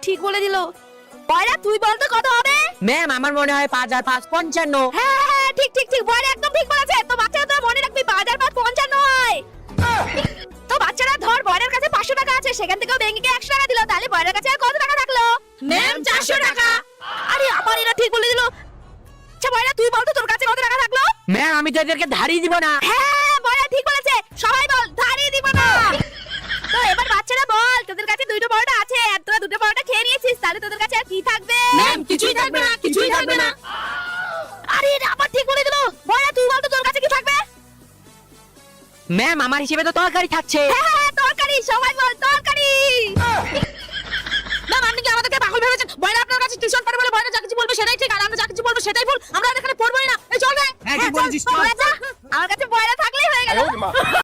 ঠিক বলে দিল। বয়রা তুই বল তো কত হবে? ম্যাম আমার মনে হয় 5 আর 5 55। হ্যাঁ ঠিক ঠিক ঠিক, বয়রা একদম ঠিক বলেছে। তো বাচ্চারা তো মনে রাখবি 5 আর 5 55 হয়। তো বাচ্চারা ধর বয়রার কাছে 500 টাকা আছে, সেখান থেকেও ব্যাংকে 100 টাকা দিল, তাহলে বয়রার কাছে আর কত টাকা থাকলো? ম্যাম 400 টাকা। আরে আমার এরা ঠিক বলে দিল। আচ্ছা বয়রা তুই বল তো তোর কাছে কত টাকা থাকলো? ম্যাম আমি তো এদেরকে ধারই দিব না। হ্যাঁ বয়রা ঠিক বলেছে, সবাই বল ধারই দিব না। তো এবার বাচ্চারা বল তোদের কাছে দুটো পরোটা আছে, আর তোরা দুটো পরোটা খেয়ে নিয়েছিস, তাহলে তোদের কাছে আর কি থাকবে? ম্যাম কিছুই থাকবে না, কিছুই থাকবে না। আরে এটা আবার ঠিক বলে দিল। বয়রা তুই বল তো তোর কাছে কি থাকবে? ম্যাম আমার হিসেবে তো তরকারি থাকছে। হ্যাঁ তরকারি, সবাই বল তরকারি। ম্যাম আপনি কি আমাদেরকে পাগল ভেবেছেন? বয়রা আপনার কাছে টিউশন পড়ে বলে বয়রা যা কিছু বলবে সেটাই ঠিক, আর আমরা যা কিছু বলবো সেটাই ভুল। আমরা এখানে পড়বোই না। এই চল রে। হ্যাঁ, চল, আমার কাছে বয়রা থাকলেই হয়ে গেল।